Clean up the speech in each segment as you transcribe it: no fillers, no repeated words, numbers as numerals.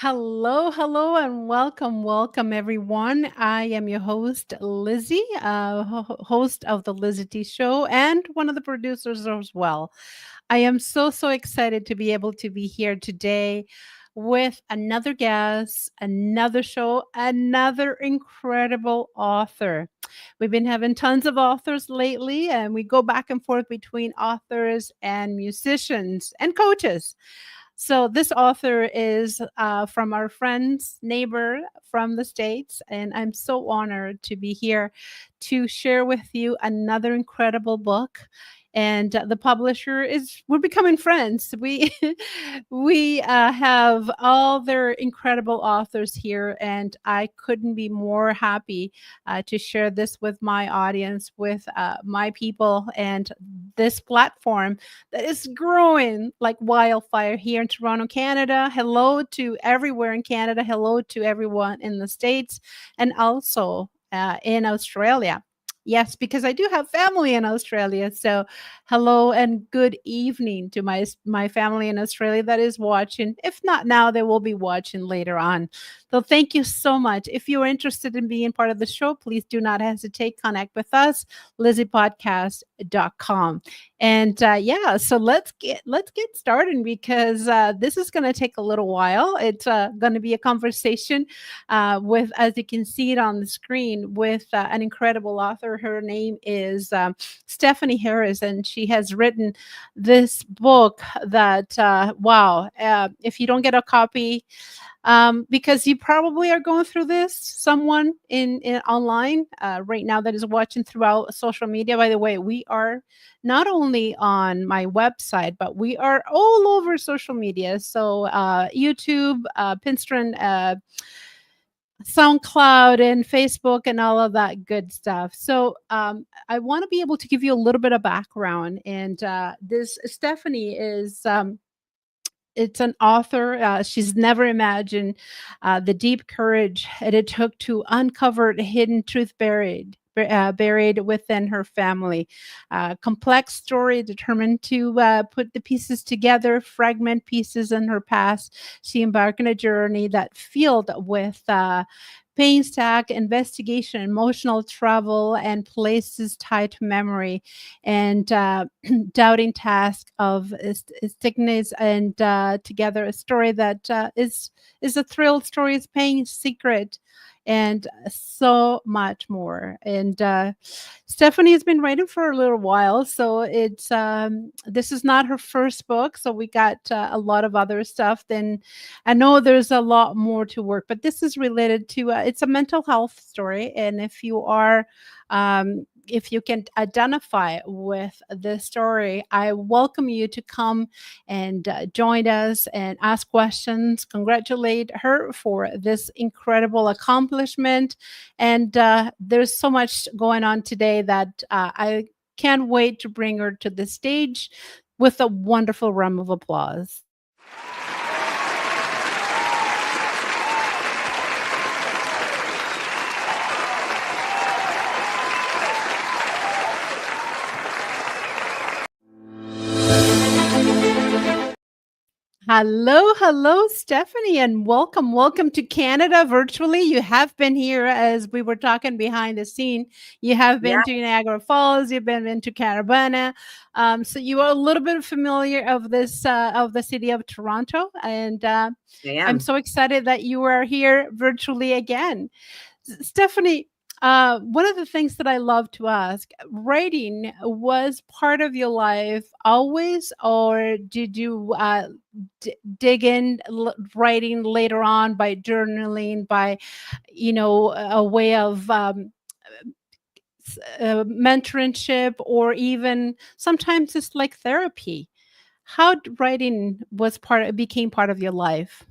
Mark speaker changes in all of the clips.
Speaker 1: Hello, hello, and welcome, everyone. I am your host, Lizzie, host of the LizyT Show, and one of the producers as well. I am so excited to be able to be here today with another guest, another show, another incredible author. We've been having tons of authors lately, and we go back and forth between authors and musicians and coaches. So this author is from our friend's neighbor from the States, and I'm so honored to be here to share with you another incredible book. And the publisher is we're becoming friends. We we have all their incredible authors here, and I couldn't be more happy to share this with my audience, with my people, and this platform that is growing like wildfire here in Toronto, Canada. Hello to everywhere in Canada. Hello to everyone in the States and also in Australia. Yes, because I do have family in Australia. So, hello and good evening to my family in Australia that is watching. If not now, they will be watching later on. So, thank you so much. If you're interested in being part of the show, please do not hesitate. Connect with us, LizyPodcast.com. And yeah, so let's get started because this is going to take a little while. It's going to be a conversation with, as you can see it on the screen, with an incredible author. Her name is Stephanie Harris, and she has written this book that wow, if you don't get a copy, because you probably are going through this, someone in online right now that is watching throughout social media. By the way, we are not only on my website, but we are all over social media. So YouTube, Pinterest, SoundCloud, and Facebook, and all of that good stuff. So I want to be able to give you a little bit of background. And this Stephanie is. It's an author. She's never imagined the deep courage it took to uncover the hidden truth buried within her family. Complex story, determined to put the pieces together, fragment pieces in her past. She embarked on a journey that filled with painstaking investigation, emotional travel, and places tied to memory, and doubting task of sickness, and together a story that is a thrill story, is pain secret, and so much more. And Stephanie has been writing for a little while, so it's this is not her first book. So we got a lot of other stuff. Then I know there's a lot more to work, but this is related to it's a mental health story. And if you can identify with this story, I welcome you to come and join us and ask questions. Congratulate her for this incredible accomplishment. And there's so much going on today that I can't wait to bring her to the stage with a wonderful round of applause. Hello, hello, Stephanie, and welcome to Canada virtually. You have been here as we were talking behind the scene. You have
Speaker 2: Yeah,
Speaker 1: been to Niagara Falls. You've been to Carabana, so you are a little bit familiar of this of the city of Toronto. And
Speaker 2: I
Speaker 1: I'm
Speaker 2: am.
Speaker 1: so excited that you are here virtually again. Stephanie, one of the things that I love to ask, writing was part of your life always, or did you dig in writing later on by journaling, by, a way of mentorship, or even sometimes it's like therapy? How writing became part of your life?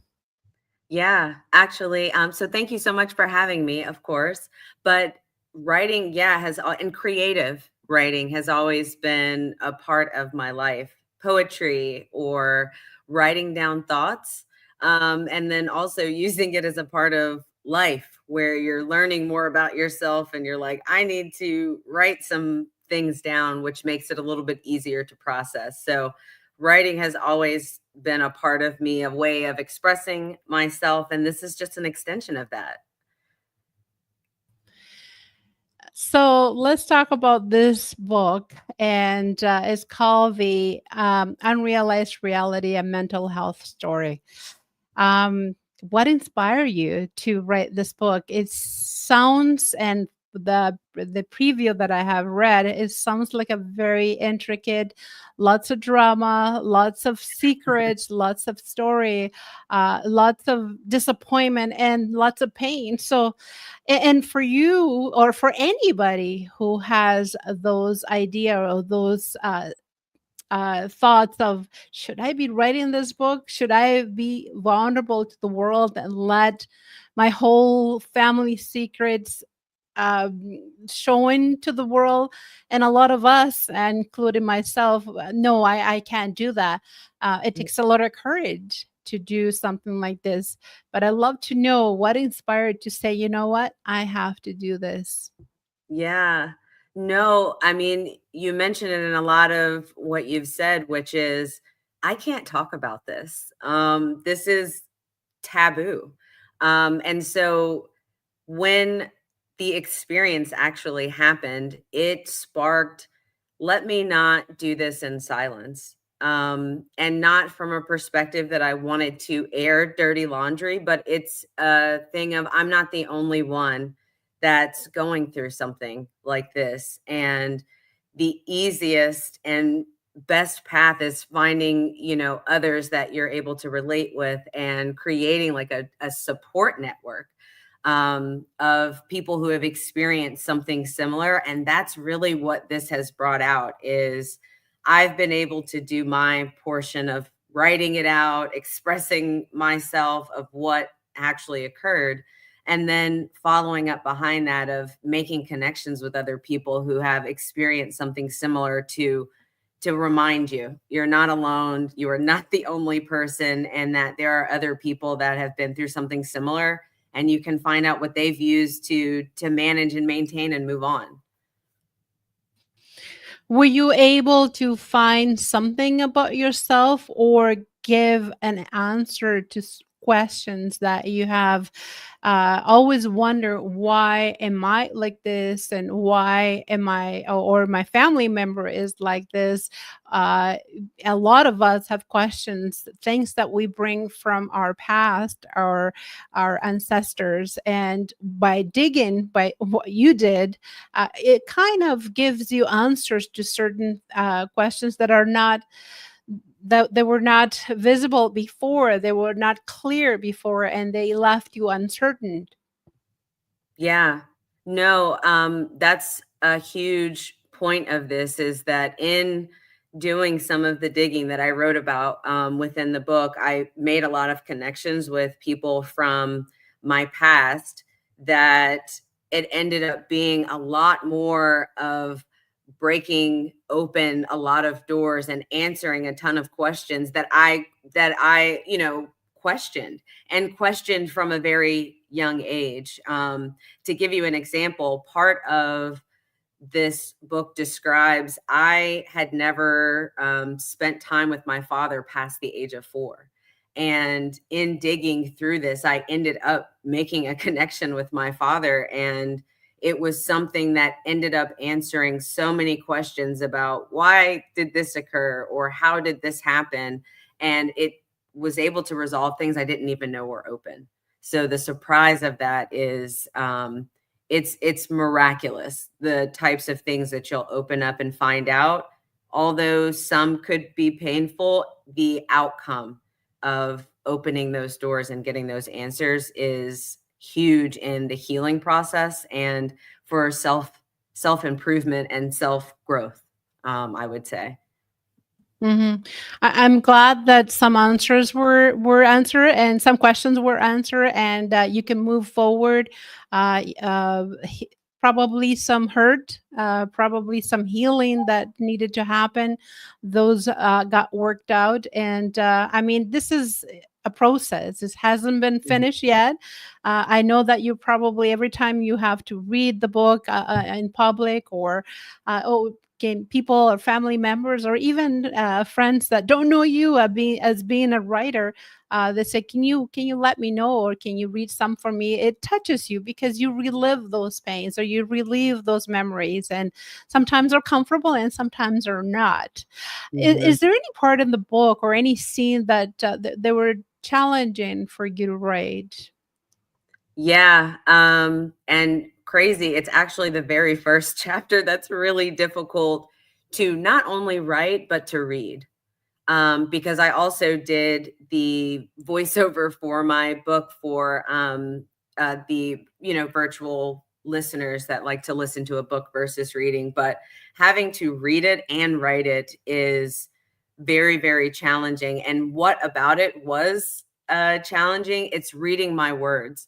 Speaker 2: Yeah, actually, so thank you so much for having me, of course. But writing, yeah, and creative writing has always been a part of my life. Poetry or writing down thoughts, and then also using it as a part of life where you're learning more about yourself and you're like, I need to write some things down, which makes it a little bit easier to process. So writing has always been a part of me, a way of expressing myself, and this is just an extension of that.
Speaker 1: So let's talk about this book, and it's called The Unrealized Reality: A Mental Health Story. Um, what inspired you to write this book? It sounds, and the preview that I have read, it sounds like a very intricate, lots of drama, lots of secrets, lots of story, lots of disappointment, and lots of pain. So, and for you or for anybody who has those idea or those thoughts of, should I be writing this book? Should I be vulnerable to the world and let my whole family secrets shown to the world? And a lot of us, including myself, no, I can't do that. It takes a lot of courage to do something like this. But I love to know what inspired to say, you know what, I have to do this.
Speaker 2: Yeah. No, I mean, you mentioned it in a lot of what you've said, which is I can't talk about this. This is taboo. And so when the experience actually happened, it sparked, let me not do this in silence. And not from a perspective that I wanted to air dirty laundry, but it's a thing of I'm not the only one that's going through something like this. And the easiest and best path is finding, others that you're able to relate with and creating like a support network of people who have experienced something similar. And that's really what this has brought out is I've been able to do my portion of writing it out, expressing myself of what actually occurred, and then following up behind that of making connections with other people who have experienced something similar to remind you you're not alone, you are not the only person, and that there are other people that have been through something similar, and you can find out what they've used to manage and maintain and move on.
Speaker 1: Were you able to find something about yourself or give an answer to questions that you have always wonder, why am I like this, and why am I, or my family member is like this? uh, a lot of us have questions, things that we bring from our past, our ancestors, and by digging, by what you did, it kind of gives you answers to certain questions that are not, that they were not visible before, they were not clear before, and they left you uncertain.
Speaker 2: Yeah. No, that's a huge point of this is that in doing some of the digging that I wrote about within the book, I made a lot of connections with people from my past that it ended up being a lot more of breaking open a lot of doors and answering a ton of questions that I questioned and questioned from a very young age. To give you an example, part of this book describes I had never spent time with my father past the age of 4. And in digging through this, I ended up making a connection with my father. And it was something that ended up answering so many questions about why did this occur or how did this happen? And it was able to resolve things I didn't even know were open. So the surprise of that is it's miraculous, the types of things that you'll open up and find out. Although some could be painful, the outcome of opening those doors and getting those answers is huge in the healing process and for self improvement and self growth, I would say.
Speaker 1: Mhm. I'm glad that some answers were answered and some questions were answered, and you can move forward. Probably some hurt, probably some healing that needed to happen. Those got worked out, and I mean, this is a process. This hasn't been
Speaker 2: Mhm.
Speaker 1: finished yet. I know that you probably every time you have to read the book in public, or can people or family members or even friends that don't know you as being a writer, they say, can you let me know, or can you read some for me? It touches you because you relive those pains or you relive those memories, and sometimes they're comfortable and sometimes they're not.
Speaker 2: Mhm.
Speaker 1: Is there any part in the book or any scene that they were challenging for you to write?
Speaker 2: Yeah, and crazy, it's actually the very first chapter that's really difficult to not only write, but to read. Because I also did the voiceover for my book for the virtual listeners that like to listen to a book versus reading. But having to read it and write it is very, very challenging. And what about it was challenging? It's reading my words.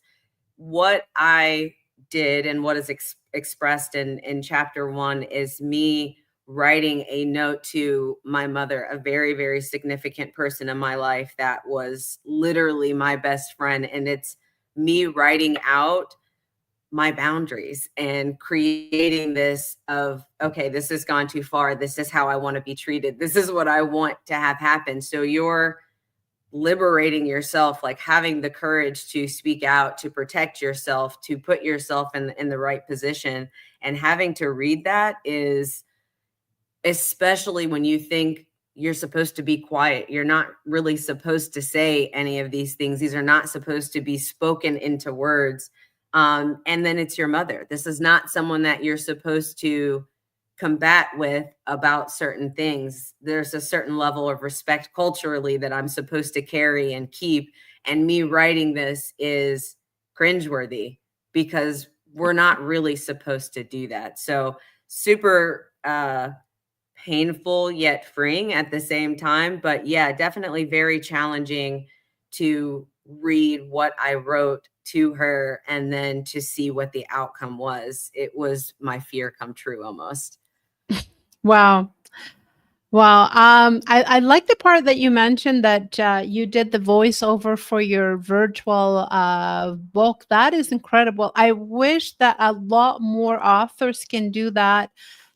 Speaker 2: What I did and what is expressed in chapter one is me writing a note to my mother, a very, very significant person in my life that was literally my best friend. And it's me writing out my boundaries and creating this of, okay, this has gone too far. This is how I want to be treated. This is what I want to have happen. So you're liberating yourself, like having the courage to speak out, to protect yourself, to put yourself in the right position. And having to read that is, especially when you think you're supposed to be quiet, you're not really supposed to say any of these things. These are not supposed to be spoken into words. And then it's your mother. This is not someone that you're supposed to combat with about certain things. There's a certain level of respect culturally that I'm supposed to carry and keep. And me writing this is cringeworthy because we're not really supposed to do that. So super painful yet freeing at the same time. But yeah, definitely very challenging to read what I wrote to her and then to see what the outcome was. It was my fear come true almost.
Speaker 1: Wow. Wow. I like the part that you mentioned that you did the voiceover for your virtual book. That is incredible. I wish that a lot more authors can do that.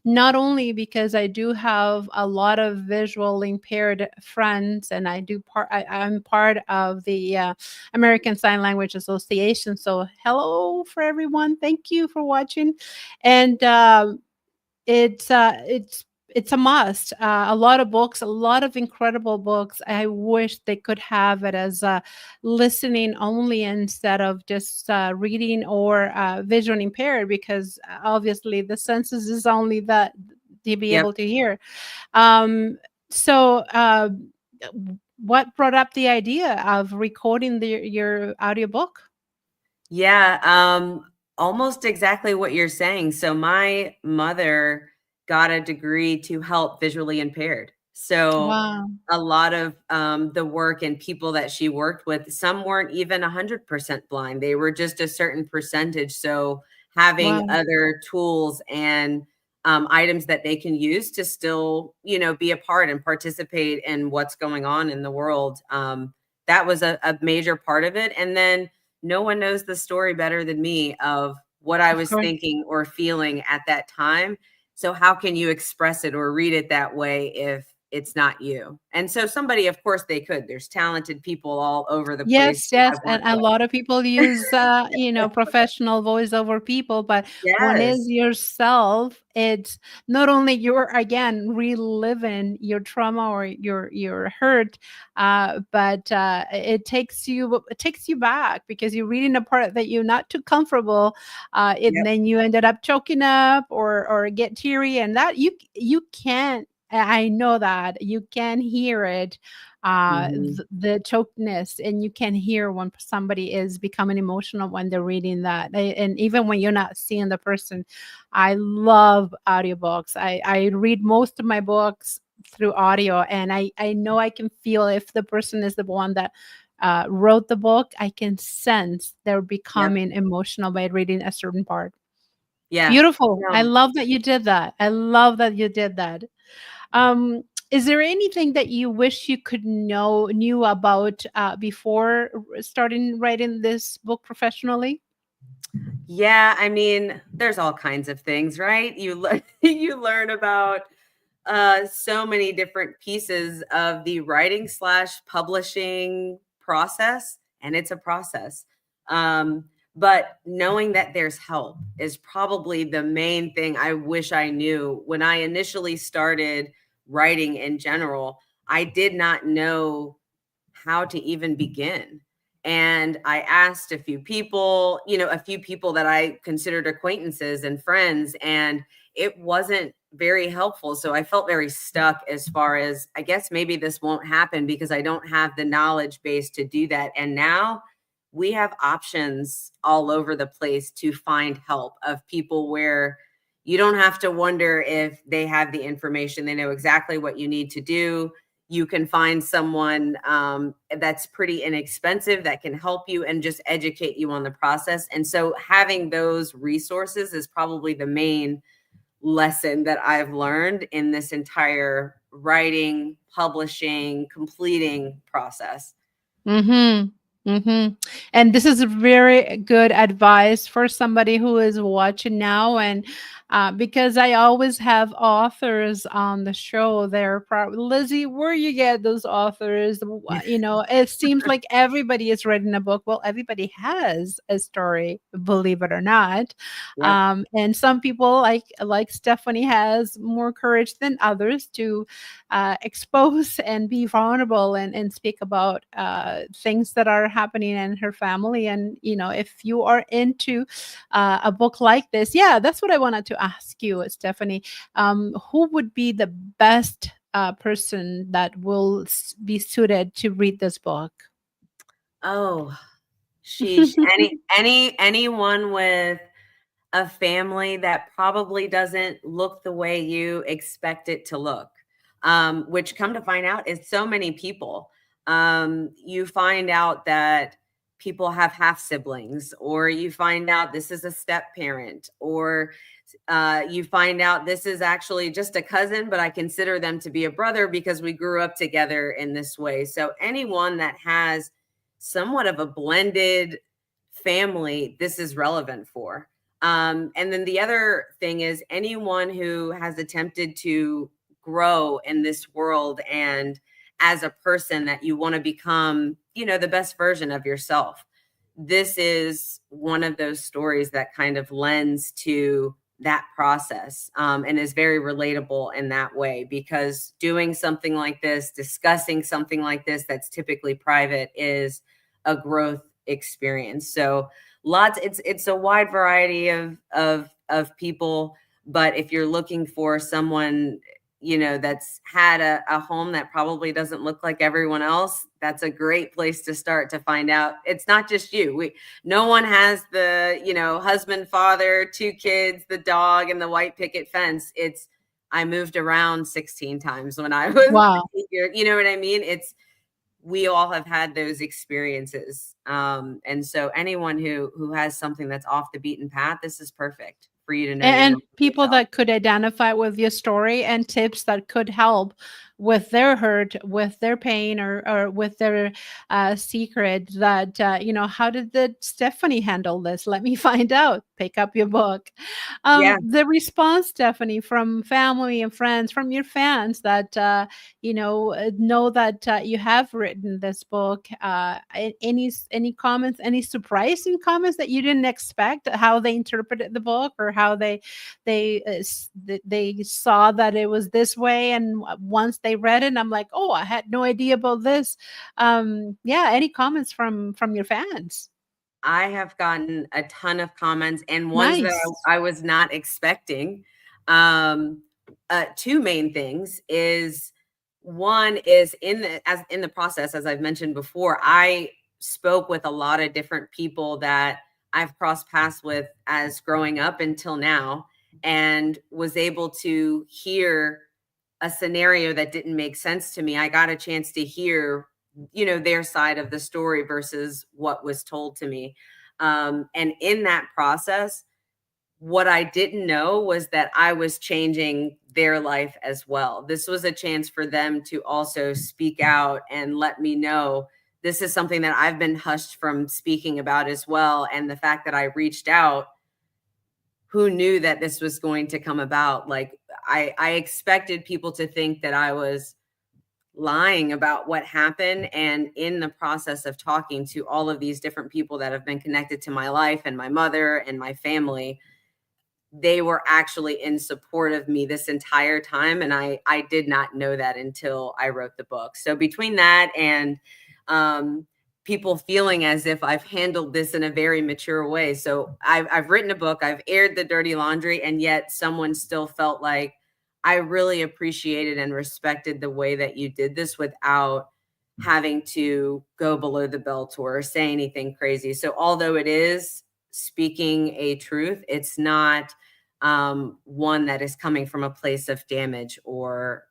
Speaker 1: Not only because I do have a lot of visual impaired friends, and I'm part of the American Sign Language Association. So hello for everyone. Thank you for watching, and it's a must. A lot of books, a lot of incredible books. I wish they could have it as listening only instead of just reading or vision impaired, because obviously the senses is only that to be
Speaker 2: Yep.
Speaker 1: able to hear. Um, so, what brought up the idea of recording your audiobook?
Speaker 2: Yeah, almost exactly what you're saying. So my mother got a degree to help visually impaired. So
Speaker 1: Wow,
Speaker 2: a lot of the work and people that she worked with, some weren't even 100% blind. They were just a certain percentage. So having
Speaker 1: wow,
Speaker 2: other tools and items that they can use to still, be a part and participate in what's going on in the world. That was a major part of it. And then no one knows the story better than me of what I
Speaker 1: of
Speaker 2: was
Speaker 1: course.
Speaker 2: thinking or feeling at that time. So how can you express it or read it that way if it's not you? And so somebody, of course they could. There's talented people all over the place
Speaker 1: Yes,
Speaker 2: who
Speaker 1: yes,
Speaker 2: I've
Speaker 1: and
Speaker 2: worked
Speaker 1: a
Speaker 2: with.
Speaker 1: lot of people use, professional voiceover people, but when
Speaker 2: Yes.
Speaker 1: it's yourself, it's not only you're again reliving your trauma or your hurt, but it takes you back because you're reading a part that you're not too comfortable, and
Speaker 2: Yep.
Speaker 1: then you ended up choking up or get teary, and that you can't. I know that you can hear it,
Speaker 2: Mhm.
Speaker 1: the chokedness, and you can hear when somebody is becoming emotional when they're reading that. And even when you're not seeing the person. I love audiobooks. I read most of my books through audio, and I know I can feel if the person is the one that wrote the book. I can sense they're
Speaker 2: Yep.
Speaker 1: becoming emotional by reading a certain part.
Speaker 2: Yeah.
Speaker 1: Beautiful. I
Speaker 2: No.
Speaker 1: love that you did that. I love that you did that. Um, is there anything that you wish you could knew about before starting writing this book professionally?
Speaker 2: Yeah, I mean, there's all kinds of things, right? You learn you learn about so many different pieces of the writing slash publishing process, and it's a process. Um, but knowing that there's help is probably the main thing I wish I knew when I initially started writing in general. I did not know how to even begin. And I asked a few people, a few people that I considered acquaintances and friends, and it wasn't very helpful. So I felt very stuck as far as, I guess maybe this won't happen because I don't have the knowledge base to do that. And now we have options all over the place to find help of people where you don't have to wonder if they have the information. They know exactly what you need to do. You can find someone that's pretty inexpensive that can help you and just educate you on the process. And so having those resources is probably the main lesson that I've learned in this entire writing, publishing, completing process.
Speaker 1: Mhm. Mhm. And this is a very good advice for somebody who is watching now, and because I always have authors on the show, they're probably, Lizzie, where you get those authors? It seems like everybody is writing a book. Well, everybody has a story, believe it or not.
Speaker 2: Yep.
Speaker 1: And some people, like Stephanie, has more courage than others to expose and be vulnerable, and speak about things that are happening in her family. And, if you are into a book like this, yeah, that's what I wanted to ask you, Stephanie. Who would be the best person that will be suited to read this book?
Speaker 2: Oh, sheesh. Anyone with a family that probably doesn't look the way you expect it to look, which come to find out is so many people. You find out that people have half siblings, or you find out this is a step parent, or you find out this is actually just a cousin, but I consider them to be a brother because we grew up together in this way. So anyone that has somewhat of a blended family, this is relevant for. And then the other thing is anyone who has attempted to grow in this world and as a person that you want to become, the best version of yourself. This is one of those stories that kind of lends to that process, and is very relatable in that way, because doing something like this, discussing something like this that's typically private, is a growth experience. So it's a wide variety of people, but if you're looking for someone, that's had a home that probably doesn't look like everyone else, that's a great place to start to find out it's not just you. No one has the, husband, father, two kids, the dog, and the white picket fence. It's, I moved around 16 times when I was
Speaker 1: Wow.
Speaker 2: you know what I mean? It's, we all have had those experiences. And so anyone who has something that's off the beaten path, this is perfect for you to know you're
Speaker 1: And
Speaker 2: not by
Speaker 1: people
Speaker 2: yourself.
Speaker 1: that could identify with your story, and tips that could help with their hurt, with their pain, or with their secret, that, how did the Stephanie handle this? Let me find out. Pick up your book.
Speaker 2: Yeah.
Speaker 1: The response, Stephanie, from family and friends, from your fans that, know that you have written this book. Any comments, any surprising comments that you didn't expect, how they interpreted the book, or how they saw that it was this way, and once they read it, I'm like, oh, I had no idea about this. Yeah, any comments from your fans?
Speaker 2: I have gotten a ton of comments, and ones that
Speaker 1: Nice.
Speaker 2: I was not expecting. Um, two main things is, one is in the process, as I've mentioned before, I spoke with a lot of different people that I've crossed paths with as growing up until now, and was able to hear a scenario that didn't make sense to me. I got a chance to hear, their side of the story versus what was told to me. And in that process, what I didn't know was that I was changing their life as well. This was a chance for them to also speak out and let me know this is something that I've been hushed from speaking about as well. And the fact that I reached out, who knew that this was going to come about? Like, I expected people to think that I was lying about what happened. And in the process of talking to all of these different people that have been connected to my life and my mother and my family, they were actually in support of me this entire time. And I did not know that until I wrote the book. So between that and people feeling as if I've handled this in a very mature way. So I've written a book, I've aired the dirty laundry, and yet someone still felt like I really appreciated and respected the way that you did this without having to go below the belt or say anything crazy. So although it is speaking a truth, it's not one that is coming from a place of damage or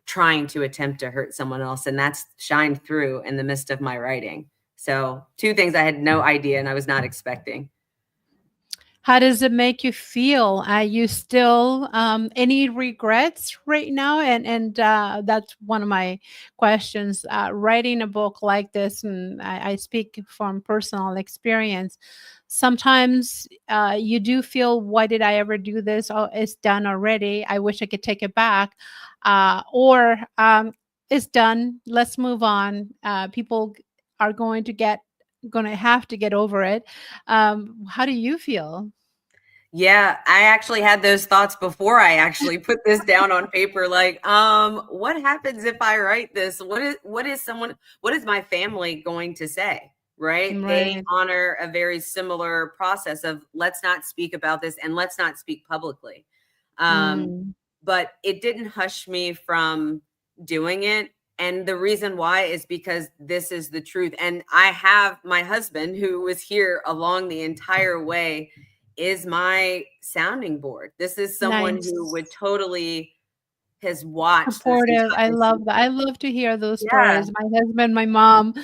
Speaker 2: trying to attempt to hurt someone else. And that's shined through in the midst of my writing. So two things I had no idea and I was not expecting.
Speaker 1: How does it make you feel? Are you still any regrets right now? And that's one of my questions. Writing a book like this, and I speak from personal experience. Sometimes you do feel, "Why did I ever do this? Oh, it's done already. I wish I could take it back," or "It's done. Let's move on." People are going to have to get over it. How do you feel?
Speaker 2: Yeah, I actually had those thoughts before I actually put this down on paper. Like, what happens if I write this? What is my family going to say? Right? They
Speaker 1: Right.
Speaker 2: honor a very similar process of let's not speak about this and let's not speak publicly. Um,
Speaker 1: Mm,
Speaker 2: but it didn't hush me from doing it. And the reason why is because this is the truth. And I have my husband who was here along the entire way is my sounding board. This is someone who would
Speaker 1: nice.
Speaker 2: totally has watched this
Speaker 1: Supportive. I
Speaker 2: entire.
Speaker 1: love that. I love to hear those
Speaker 2: Yeah.
Speaker 1: stories. My husband, my mom,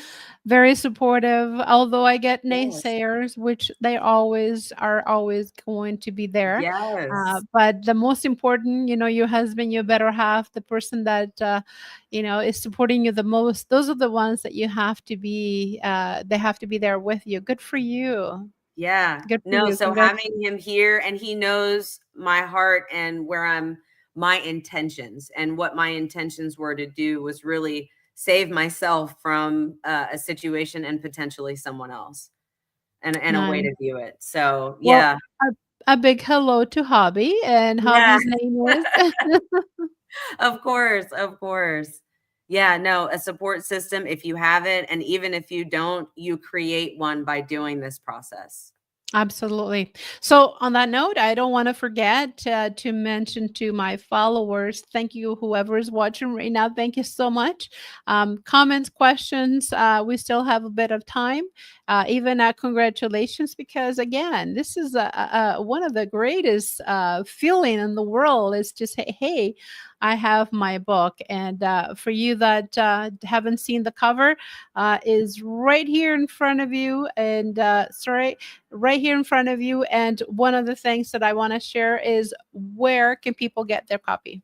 Speaker 1: very supportive. Although I get
Speaker 2: Yes.
Speaker 1: naysayers, which they always are always going to be there.
Speaker 2: Yes.
Speaker 1: But the most important, your husband, your better half, the person that is supporting you the most. Those are the ones that you have to be. They have to be there with you. Good for you.
Speaker 2: Yeah.
Speaker 1: Good for
Speaker 2: No,
Speaker 1: you.
Speaker 2: so
Speaker 1: Congrats.
Speaker 2: having him here and he knows my heart and where my intentions and what my intentions were to do was really save myself from a situation and potentially someone else and a way
Speaker 1: Nice.
Speaker 2: to view it. So,
Speaker 1: Well,
Speaker 2: yeah.
Speaker 1: a big hello to Hobby, and
Speaker 2: Yeah.
Speaker 1: Hobby's name is
Speaker 2: Of course, of course. Yeah, no, a support system, if you have it, and even if you don't, you create one by doing this process.
Speaker 1: Absolutely. So, on that note, I don't want to forget to mention to my followers, thank you, whoever is watching right now. Thank you so much. Comments, questions, we still have a bit of time. Even congratulations, because again, this is one of the greatest feeling in the world is to say, hey, I have my book. And for you that haven't seen the cover, is right here in front of you. And sorry, right here in front of you. And one of the things that I want to share is, where can people get their copy?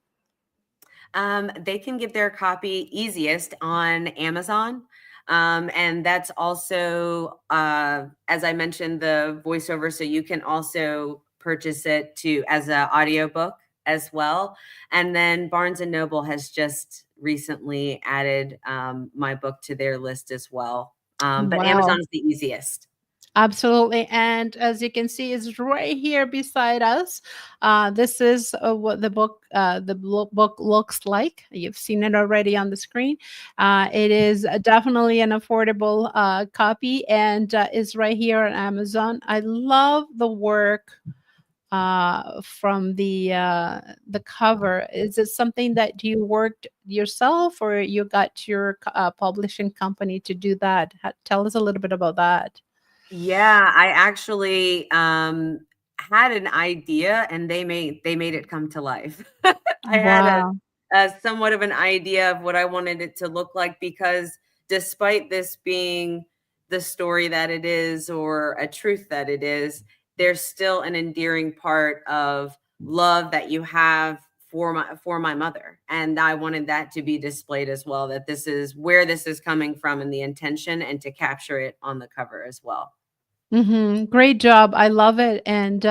Speaker 2: They can get their copy easiest on Amazon. And that's also, as I mentioned, the voiceover. So you can also purchase it to as an audiobook as well. And then Barnes and Noble has just recently added my book to their list as well. But
Speaker 1: Wow.
Speaker 2: Amazon is the easiest.
Speaker 1: Absolutely. And as you can see, it's right here beside us. This is what the book looks like. You've seen it already on the screen. It is definitely an affordable copy, and is right here on Amazon. I love the work from the cover. Is it something that you worked yourself, or you got your publishing company to do that? Tell us a little bit about that.
Speaker 2: Yeah, I actually had an idea and they made it come to life. I had
Speaker 1: Wow.
Speaker 2: a somewhat of an idea of what I wanted it to look like because despite this being the story that it is or a truth that it is, there's still an endearing part of love that you have for my mother, and I wanted that to be displayed as well, that this is where this is coming from and the intention, and to capture it on the cover as well.
Speaker 1: Great job. I love it. And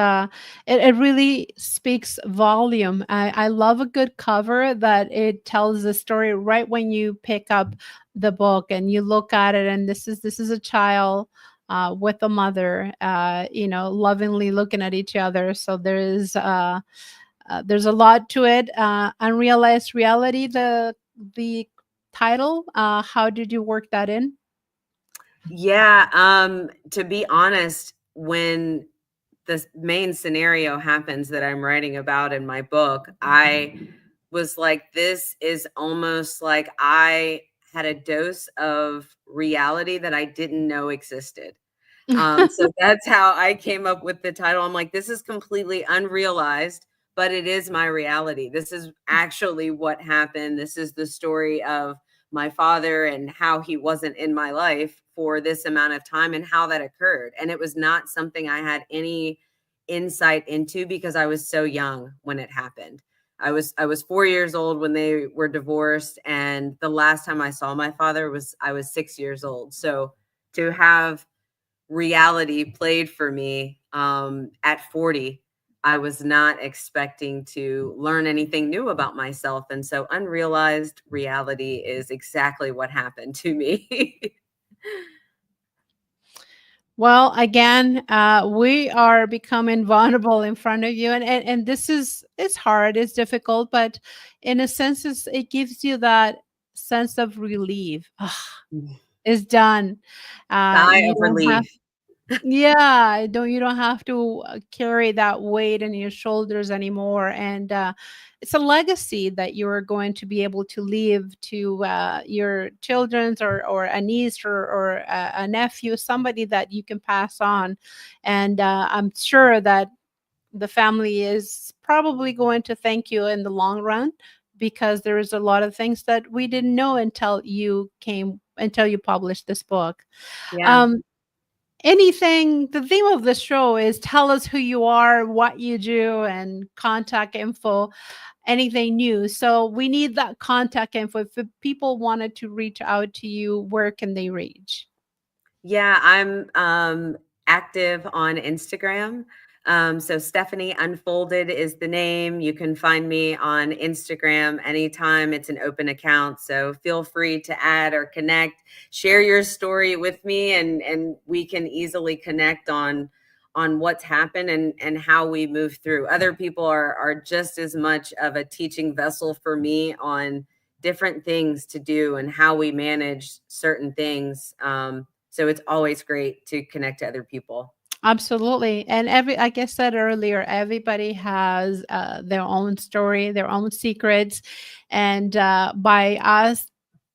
Speaker 1: it really speaks volume. I love a good cover that it tells the story right when you pick up the book and you look at it. And this is a child with a mother, lovingly looking at each other. So there's a lot to it. Unrealized reality, the title. How did you work that in?
Speaker 2: Yeah, to be honest, when the main scenario happens that I'm writing about in my book, I was like, this is almost like I had a dose of reality that I didn't know existed. So that's how I came up with the title. I'm like, this is completely unrealized, but it is my reality. This is actually what happened. This is the story of my father and how he wasn't in my life for this amount of time and how that occurred. And it was not something I had any insight into because I was so young when it happened. I was 4 years old when they were divorced, and the last time I saw my father was I was 6 years old. So to have reality played for me at 40, I was not expecting to learn anything new about myself. And so unrealized reality is exactly what happened to me.
Speaker 1: Well, again, we are becoming vulnerable in front of you, and this is it's hard, it's difficult, but in a sense, it gives you that sense of relief. "Ah, it's done.
Speaker 2: Sigh
Speaker 1: You
Speaker 2: of
Speaker 1: don't have
Speaker 2: relief.
Speaker 1: yeah, don't you don't have to carry that weight on your shoulders anymore, and it's a legacy that you are going to be able to leave to your children's or a niece or a nephew, somebody that you can pass on, and I'm sure that the family is probably going to thank you in the long run because there is a lot of things that we didn't know until you published this book.
Speaker 2: Yeah.
Speaker 1: Um, Anything, the theme of the show is tell us who you are, what you do, and contact info, anything new. So we need that contact info. If the people wanted to reach out to you, where can they reach?
Speaker 2: Yeah, I'm active on Instagram. So Stephanie Unfolded is the name. You can find me on Instagram anytime. It's an open account. So feel free to add or connect, share your story with me, and we can easily connect on what's happened and how we move through. Other people are just as much of a teaching vessel for me on different things to do and how we manage certain things. So it's always great to connect to other people.
Speaker 1: Absolutely. And like I said earlier, everybody has their own story, their own secrets. And by us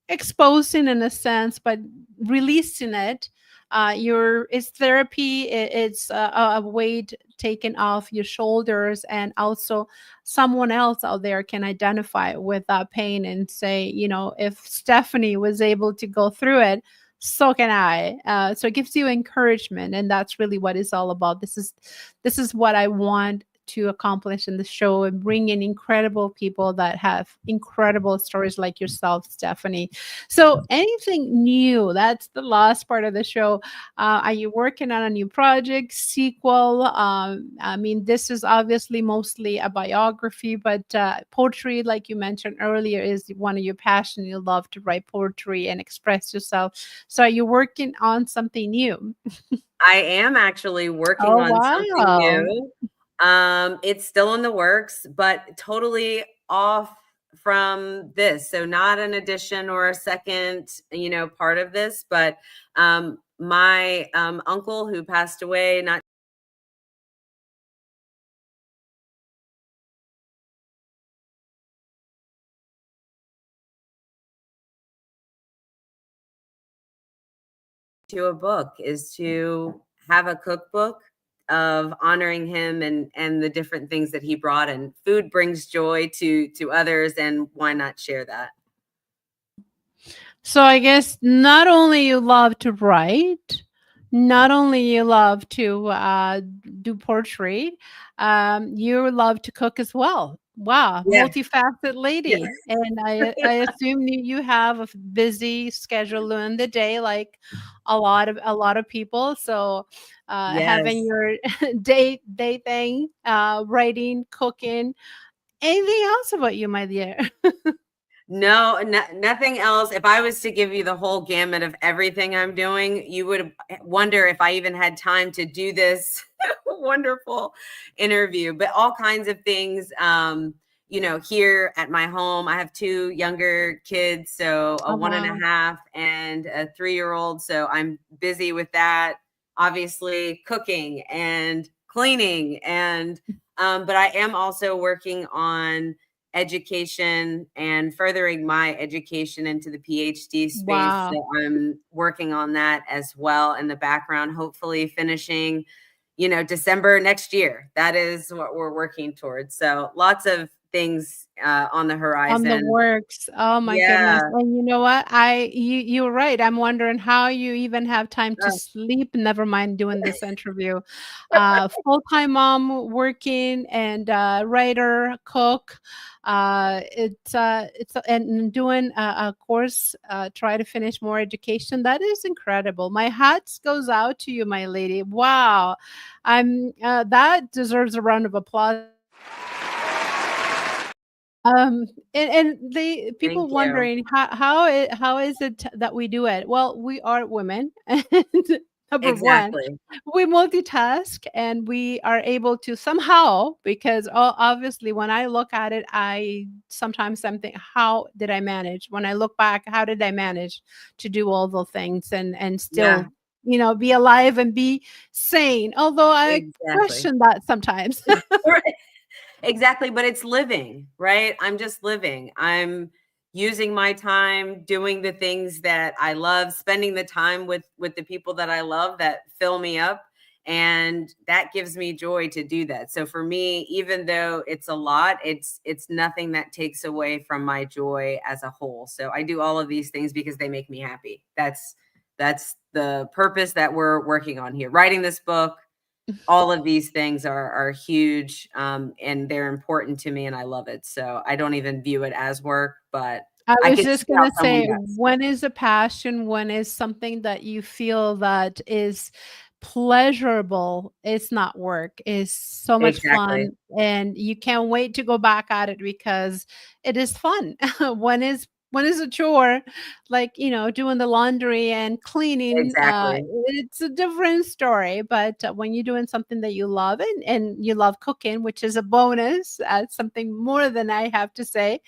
Speaker 1: exposing in a sense, but releasing it, it's therapy. It's a weight taken off your shoulders. And also, someone else out there can identify with that pain and say, if Stephanie was able to go through it, so can I. So it gives you encouragement, and that's really what it's all about. This is what I want to accomplish in the show and bring in incredible people that have incredible stories like yourself, Stephanie. So anything new? That's the last part of the show. Are you working on a new project, sequel? I mean, this is obviously mostly a biography, but poetry, like you mentioned earlier, is one of your passions. You love to write poetry and express yourself. So are you working on something new?
Speaker 2: I am actually working
Speaker 1: Oh,
Speaker 2: on something
Speaker 1: wow.
Speaker 2: new. It's still in the works, but totally off from this. So not an addition or a second, part of this, but my uncle who passed away not to a book is to have a cookbook of honoring him and the different things that he brought, and food brings joy to others, and why not share that?
Speaker 1: So I guess not only you love to write, not only you love to do poetry, you love to cook as well. Wow,
Speaker 2: Yeah.
Speaker 1: multifaceted
Speaker 2: Yeah.
Speaker 1: lady. And I assume you have a busy schedule during the day, like a lot of people. So, having
Speaker 2: Yes.
Speaker 1: your day thing, writing, cooking. Anything else about you, my dear?
Speaker 2: No, nothing else. If I was to give you the whole gamut of everything I'm doing, you would wonder if I even had time to do this wonderful interview. But all kinds of things. Here at my home, I have two younger kids, so a
Speaker 1: Oh,
Speaker 2: one and
Speaker 1: wow.
Speaker 2: a half and a 3-year-old. So I'm busy with that. Obviously, cooking and cleaning, and but I am also working on education and furthering my education into the PhD space.
Speaker 1: Wow.
Speaker 2: So I'm working on that as well in the background, hopefully finishing, December next year. That is what we're working towards. So lots of things on the
Speaker 1: On the
Speaker 2: horizon.
Speaker 1: works. Oh my goodness.
Speaker 2: Yeah.
Speaker 1: And you know what? You're right. I'm wondering how you even have time to
Speaker 2: Oh,
Speaker 1: sleep, never mind doing this interview. Full-time mom, working and writer, cook. And doing a course, try to finish more education. That is incredible. My hat goes out to you, my lady. Wow. That deserves a round of applause. Um, and the people
Speaker 2: thank you.
Speaker 1: wondering how is it that we do it? Well, we are women, and number one,
Speaker 2: Exactly.
Speaker 1: we multitask, and we are able to somehow, because obviously, when I look at it, I sometimes I'm think, how did I manage? When I look back, how did I manage to do all the things and
Speaker 2: Yeah,
Speaker 1: still, be alive and be sane? Although I
Speaker 2: exactly.
Speaker 1: question that sometimes.
Speaker 2: Exactly, but it's living, right? I'm just living. I'm using my time doing the things that I love, spending the time with the people that I love that fill me up, and that gives me joy to do that. So for me, even though it's a lot, it's nothing that takes away from my joy as a whole. So I do all of these things because they make me happy. That's the purpose that we're working on here. Writing this book, all of these things are huge, and they're important to me, and I love it. So I don't even view it as work, but
Speaker 1: I
Speaker 2: I
Speaker 1: was
Speaker 2: could see
Speaker 1: just
Speaker 2: how
Speaker 1: gonna
Speaker 2: someone
Speaker 1: say,
Speaker 2: does.
Speaker 1: when is a passion, when is something that you feel that is pleasurable, it's not work, it's so much
Speaker 2: Exactly.
Speaker 1: fun, and you can't wait to go back at it because it is fun. When is a chore, like, doing the laundry and cleaning,
Speaker 2: Exactly.
Speaker 1: it's a different story, but, when you're doing something that you love and you love cooking, which is a bonus, something more than I have to say,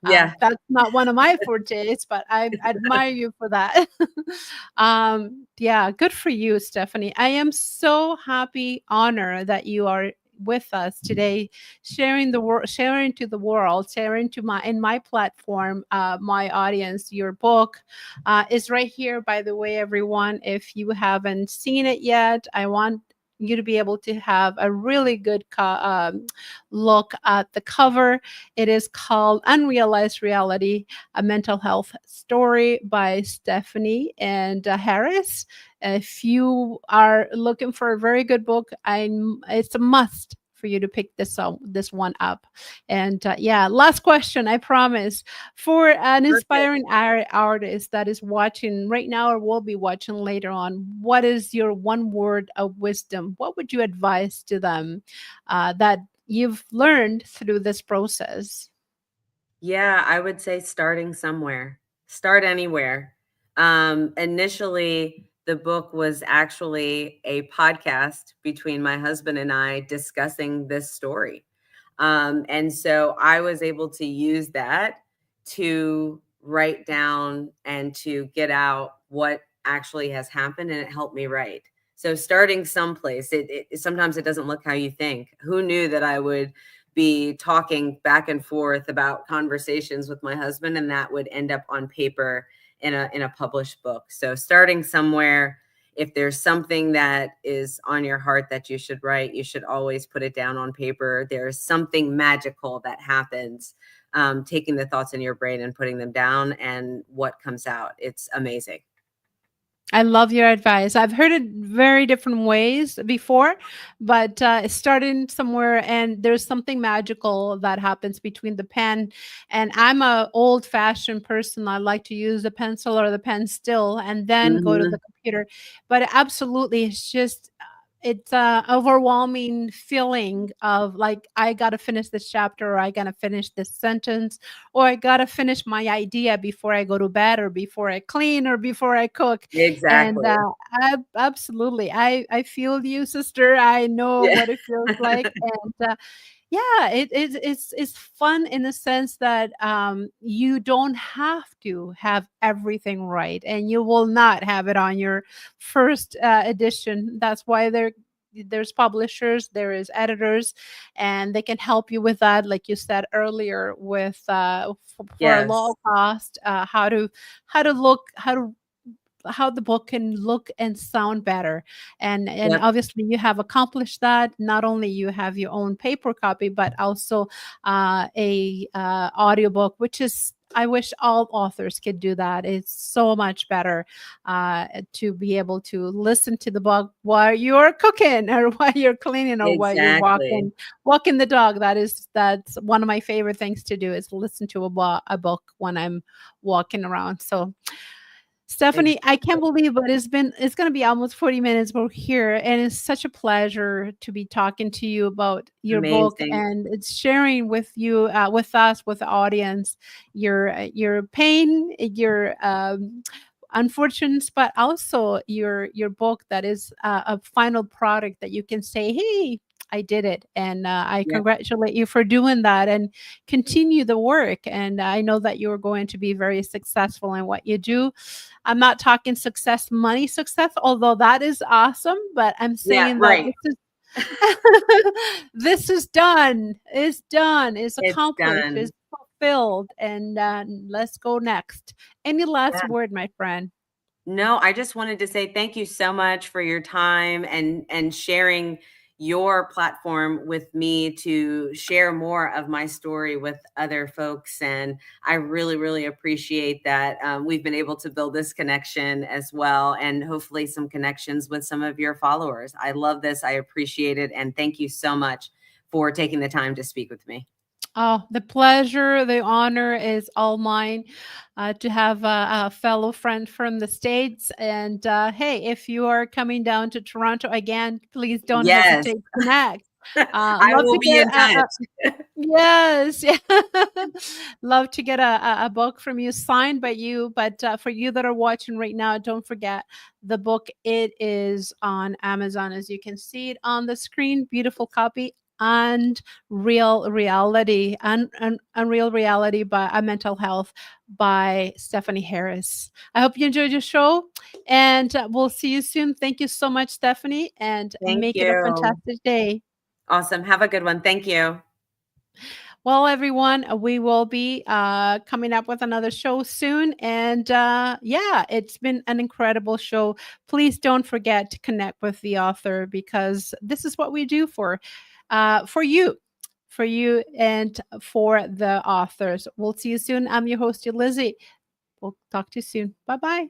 Speaker 2: Yeah.
Speaker 1: that's not one of my fortes, but I admire you for that. Yeah, good for you, Stephanie. I am so happy, honor that you are with us today, sharing to the world, sharing to my platform, my audience. Your book is right here, by the way, everyone. If you haven't seen it yet, I want you to be able to have a really good look at the cover. It is called Unrealized Reality, a mental health story by Stephanie and Harris. If you are looking for a very good book, it's a must for you to pick this one up. And yeah, last question, I promise. For an
Speaker 2: Perfect.
Speaker 1: inspiring artist that is watching right now or will be watching later on, what is your one word of wisdom? What would you advise to them that you've learned through this process?
Speaker 2: Yeah, I would say starting somewhere. Start anywhere. Initially, the book was actually a podcast between my husband and I discussing this story. And so I was able to use that to write down and to get out what actually has happened, and it helped me write. So starting someplace, sometimes it doesn't look how you think. Who knew that I would be talking back and forth about conversations with my husband, and that would end up on paper in a published book. So starting somewhere, if there's something that is on your heart that you should write, you should always put it down on paper. There's something magical that happens, taking the thoughts in your brain and putting them down, and what comes out. It's amazing.
Speaker 1: I love your advice. I've heard it very different ways before, but it started somewhere, and there's something magical that happens between the pen. And I'm a old-fashioned person. I like to use the pencil or the pen still, and then go to the
Speaker 2: Mhm.
Speaker 1: computer. But absolutely, it's just it's a overwhelming feeling of like I gotta finish this chapter, or I gotta finish this sentence, or I gotta finish my idea before I go to bed, or before I clean, or before I cook. And,
Speaker 2: Exactly.
Speaker 1: absolutely, I feel you, sister. I know
Speaker 2: Yeah.
Speaker 1: what it feels like, and, yeah, it's fun in the sense that, you don't have to have everything right, and you will not have it on your first, edition. That's why there's publishers, there is editors, and they can help you with that, like you said earlier, with, for a low
Speaker 2: Yes.
Speaker 1: cost, how the book can look and sound better. And
Speaker 2: Yep.
Speaker 1: obviously you have accomplished that. Not only you have your own paper copy, but also a audiobook, which is, I wish all authors could do that. It's so much better to be able to listen to the book while you're cooking, or while you're cleaning, or while you're
Speaker 2: Exactly.
Speaker 1: walking the dog. That's one of my favorite things to do, is listen to a book when I'm walking around. So Stephanie, I can't
Speaker 2: Exactly.
Speaker 1: believe, but it's gonna be almost 40 minutes we're here, and it's such a pleasure to be talking to you about your book,
Speaker 2: Amazing.
Speaker 1: and it's sharing with you, with us, with the audience, your pain, your, unfortunates, but also your book that is a final product that you can say, "Hey, I did it," and, I
Speaker 2: Yep.
Speaker 1: congratulate you for doing that, and continue the work, and I know that you're going to be very successful in what you do. I'm not talking success, money success, although that is awesome, but I'm
Speaker 2: Yeah,
Speaker 1: saying that
Speaker 2: right.
Speaker 1: this is this is done. It's done. It's
Speaker 2: It's
Speaker 1: accomplished.
Speaker 2: done.
Speaker 1: It's fulfilled, and let's go next. Any last word, my friend?
Speaker 2: No, I just wanted to say thank you so much for your time and sharing your platform with me to share more of my story with other folks. And I really, really appreciate that we've been able to build this connection as well, and hopefully some connections with some of your followers. I love this. I appreciate it. And thank you so much for taking the time to speak with me.
Speaker 1: Oh, the pleasure, the honor is all mine to have a fellow friend from the States. And hey, if you are coming down to Toronto again, please don't
Speaker 2: Yes,
Speaker 1: hesitate to connect.
Speaker 2: I
Speaker 1: Love
Speaker 2: will
Speaker 1: to
Speaker 2: be
Speaker 1: get
Speaker 2: in touch.
Speaker 1: yes, yeah. Love to get a book from you signed by you. But for you that are watching right now, don't forget the book. It is on Amazon, as you can see it on the screen. Beautiful copy. And unreal reality by mental health by Stephanie Harris. I hope you enjoyed your show, and we'll see you soon. Thank you so much, Stephanie, and
Speaker 2: Thank
Speaker 1: make it a
Speaker 2: you.
Speaker 1: fantastic day.
Speaker 2: Awesome. Have a good one. Thank you.
Speaker 1: Well, everyone, we will be coming up with another show soon. And yeah, it's been an incredible show. Please don't forget to connect with the author, because this is what we do for you. For you and for the authors. We'll see you soon. I'm your host, Lizzie. We'll talk to you soon. Bye bye.